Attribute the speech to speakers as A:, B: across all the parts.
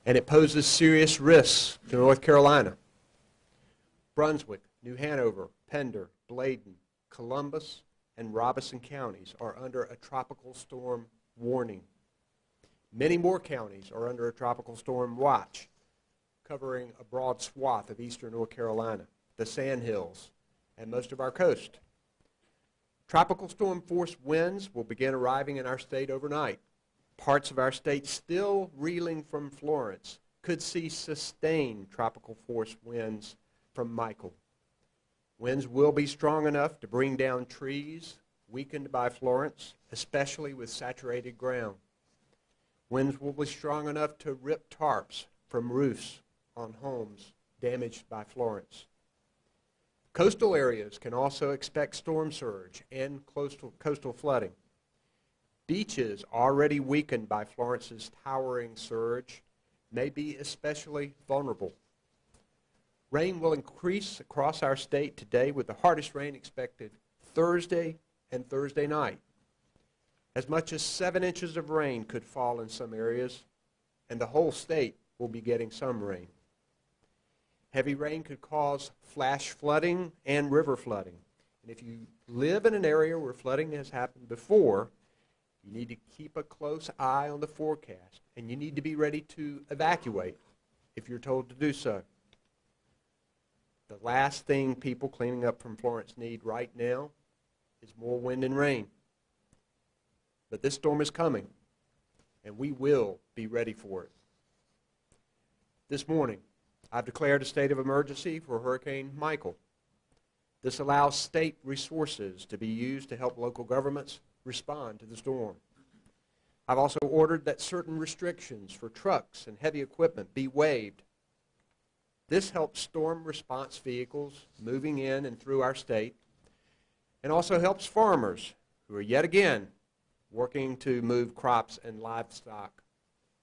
A: and it poses serious risks to North Carolina. Brunswick, New Hanover, Pender, Bladen, Columbus, and Robeson counties are under a tropical storm warning. Many more counties are under a tropical storm watch, covering a broad swath of eastern North Carolina, the Sandhills, and most of our coast. Tropical storm force winds will begin arriving in our state overnight. Parts of our state still reeling from Florence could see sustained tropical force winds from Michael. Winds will be strong enough to bring down trees weakened by Florence, especially with saturated ground. Winds will be strong enough to rip tarps from roofs on homes damaged by Florence. Coastal areas can also expect storm surge and coastal flooding. Beaches already weakened by Florence's towering surge may be especially vulnerable. Rain will increase across our state today, with the hardest rain expected Thursday and Thursday night. As much as 7 inches of rain could fall in some areas, and the whole state will be getting some rain. Heavy rain could cause flash flooding and river flooding. And if you live in an area where flooding has happened before, you need to keep a close eye on the forecast, and you need to be ready to evacuate if you're told to do so. The last thing people cleaning up from Florence need right now is more wind and rain. But this storm is coming, and we will be ready for it. This morning, I've declared a state of emergency for Hurricane Michael. This allows state resources to be used to help local governments respond to the storm. I've also ordered that certain restrictions for trucks and heavy equipment be waived. This helps storm response vehicles moving in and through our state, and also helps farmers who are yet again working to move crops and livestock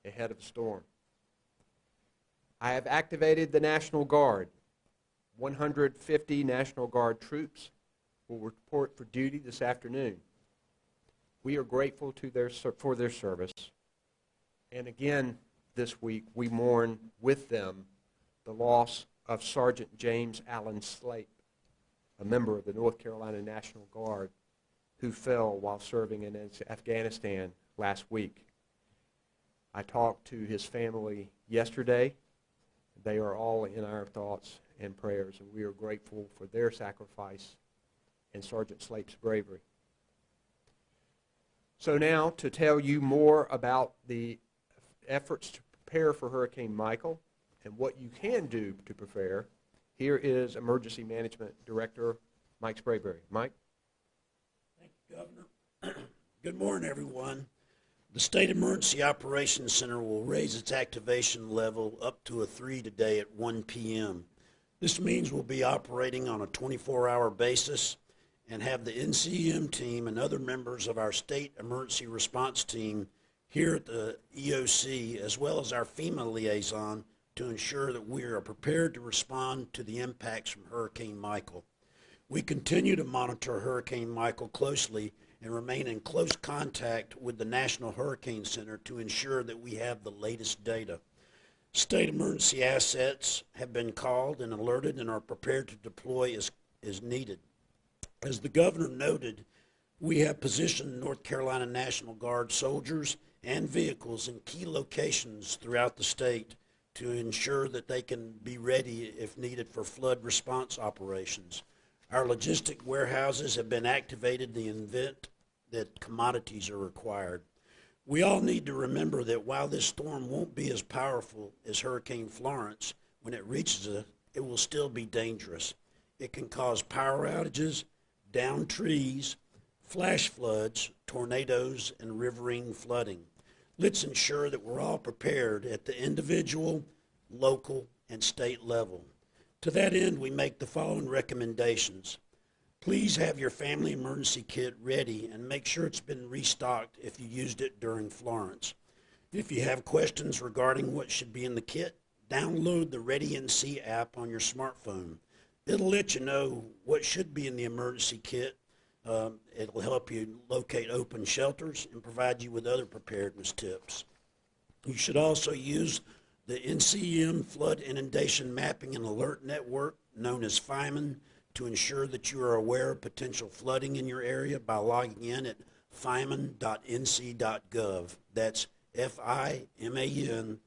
A: ahead of the storm. I have activated the National Guard. 150 National Guard troops will report for duty this afternoon. We are grateful for their service. And again, this week, we mourn with them the loss of Sergeant James Allen Slape, a member of the North Carolina National Guard, who fell while serving in Afghanistan last week. I talked to his family yesterday. They are all in our thoughts and prayers, and we are grateful for their sacrifice and Sergeant Slape's bravery. So now, to tell you more about the efforts to prepare for Hurricane Michael and what you can do to prepare, here is Emergency Management Director Mike Sprayberry. Mike?
B: Thank you, Governor. Good morning, everyone. The State Emergency Operations Center will raise its activation level up to a 3 today at 1 p.m. This means we'll be operating on a 24-hour basis and have the NCEM team and other members of our state emergency response team here at the EOC, as well as our FEMA liaison, to ensure that we are prepared to respond to the impacts from Hurricane Michael. We continue to monitor Hurricane Michael closely and remain in close contact with the National Hurricane Center to ensure that we have the latest data. State emergency assets have been called and alerted and are prepared to deploy as needed. As the governor noted, we have positioned North Carolina National Guard soldiers and vehicles in key locations throughout the state to ensure that they can be ready if needed for flood response operations. Our logistic warehouses have been activated in the event that commodities are required. We all need to remember that while this storm won't be as powerful as Hurricane Florence, when it reaches us, it will still be dangerous. It can cause power outages, downed trees, flash floods, tornadoes, and riverine flooding. Let's ensure that we're all prepared at the individual, local, and state level. To that end, we make the following recommendations. Please have your family emergency kit ready and make sure it's been restocked if you used it during Florence. If you have questions regarding what should be in the kit, download the ReadyNC app on your smartphone. It'll let you know what should be in the emergency kit. It'll help you locate open shelters and provide you with other preparedness tips. You should also use The NCM Flood Inundation Mapping and Alert Network, known as FIMAN, to ensure that you are aware of potential flooding in your area by logging in at fiman.nc.gov. That's fiman.nc.gov.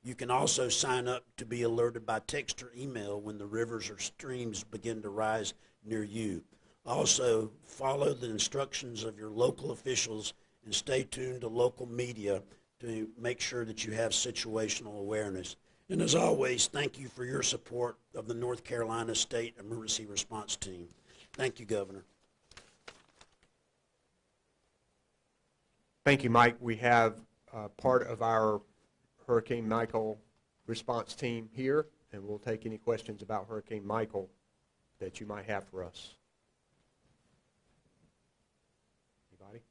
B: You can also sign up to be alerted by text or email when the rivers or streams begin to rise near you. Also, follow the instructions of your local officials and stay tuned to local media to make sure that you have situational awareness. And as always, thank you for your support of the North Carolina State Emergency Response Team. Thank you, Governor.
A: Thank you, Mike. We have part of our Hurricane Michael response team here, and we'll take any questions about Hurricane Michael that you might have for us. Anybody?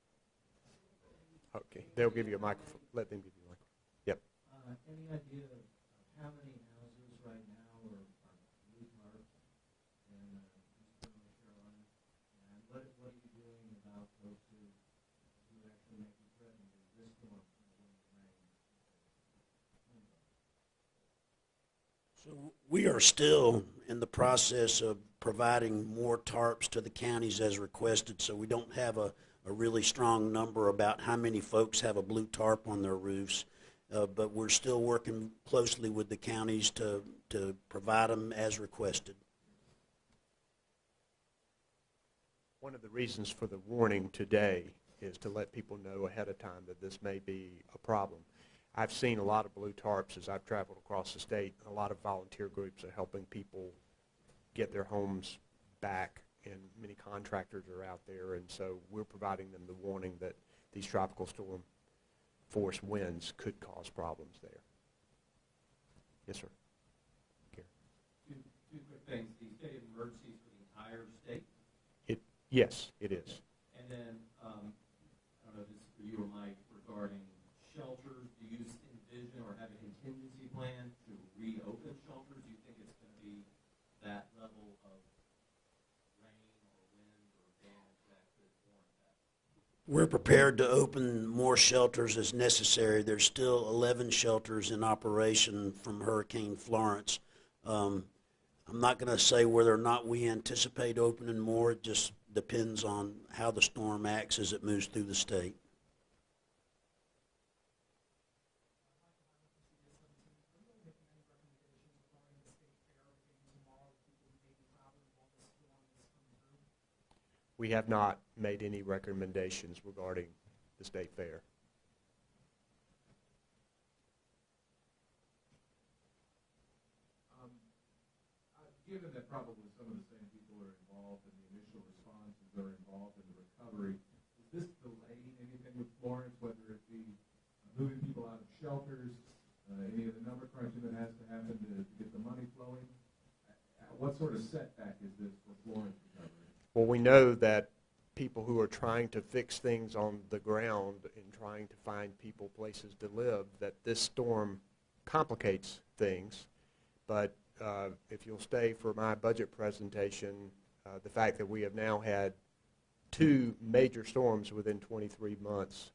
A: Okay, they'll give you a microphone. Let them give you a microphone. Yep.
C: Any idea of how many houses right now are blue tarp in Eastern North Carolina? And what are you doing about folks who actually may be threatened with this storm when it rains?
B: So we are still in the process of providing more tarps to the counties as requested, so we don't have a really strong number about how many folks have a blue tarp on their roofs. But we're still working closely with the counties to provide them as requested.
A: One of the reasons for the warning today is to let people know ahead of time that this may be a problem. I've seen a lot of blue tarps as I've traveled across the state. A lot of volunteer groups are helping people get their homes back, and many contractors are out there, and so we're providing them the warning that these tropical storm force winds could cause problems there. Yes, sir. Karen.
C: Two quick things. The state of emergency for the entire state?
A: Yes, it is.
C: And then, I don't know if this is for you or Mike, regarding shelters. Do you envision or have a contingency plan to reopen shelters? Do you think it's going to be that level of rain or wind or damage that could warrant that?
B: We're prepared to open more shelters as necessary. There's still 11 shelters in operation from Hurricane Florence. I'm not going to say whether or not we anticipate opening more. It just depends on how the storm acts as it moves through the state.
A: We have not made any recommendations regarding the state fair.
D: Given that probably some of the same people are involved in the initial responses are involved in the recovery, is this delaying anything with Florence, whether it be moving people out of shelters, any of the number crunching that has to happen to get the money flowing? What sort of setback is this for Florence recovery?
A: Well, we know that people who are trying to fix things on the ground and trying to find people places to live, that this storm complicates things. But if you'll stay for my budget presentation, the fact that we have now had 2 major storms within 23 months,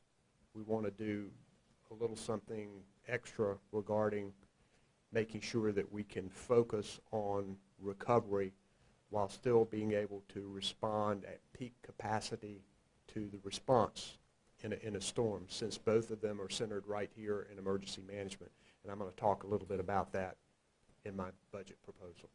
A: we want to do a little something extra regarding making sure that we can focus on recovery while still being able to respond at peak capacity to the response in a storm, since both of them are centered right here in emergency management. And I'm going to talk a little bit about that in my budget proposal.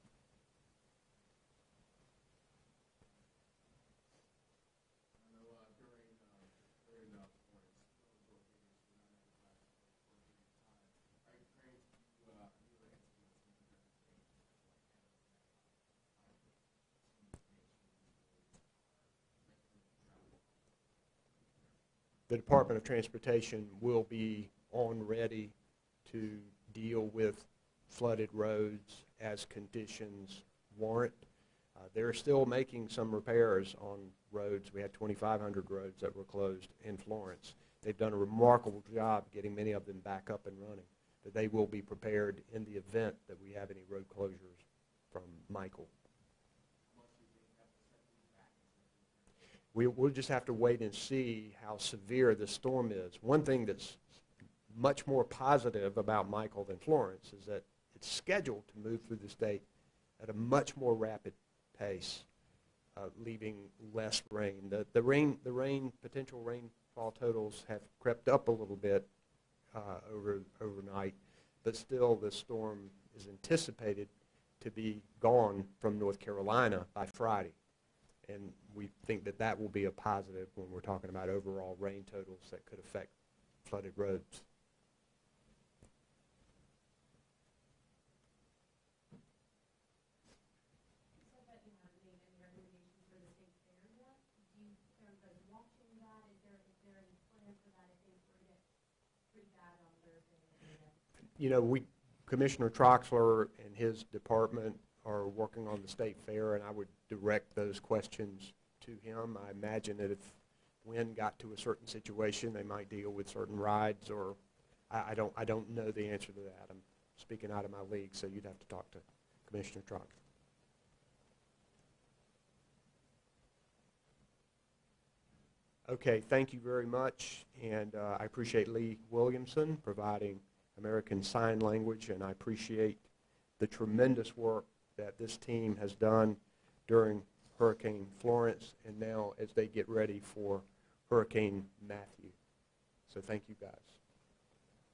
A: The Department of Transportation will be on ready to deal with flooded roads as conditions warrant. They're still making some repairs on roads. We had 2,500 roads that were closed in Florence. They've done a remarkable job getting many of them back up and running, but they will be prepared in the event that we have any road closures from Michael. We'll just have to wait and see how severe the storm is. One thing that's much more positive about Michael than Florence is that it's scheduled to move through the state at a much more rapid pace, leaving less rain. The potential rainfall totals have crept up a little bit overnight, but still the storm is anticipated to be gone from North Carolina by Friday. And we think that that will be a positive when we're talking about overall rain totals that could affect flooded roads. You know, Commissioner Troxler and his department are working on the state fair, and I would direct those questions to him. I imagine that if wind got to a certain situation, they might deal with certain rides, or I don't know the answer to that. I'm speaking out of my league, so you'd have to talk to Commissioner Troxler. Okay, thank you very much, and I appreciate Lee Williamson providing American Sign Language, and I appreciate the tremendous work that this team has done during Hurricane Florence and now as they get ready for Hurricane Matthew. So thank you guys.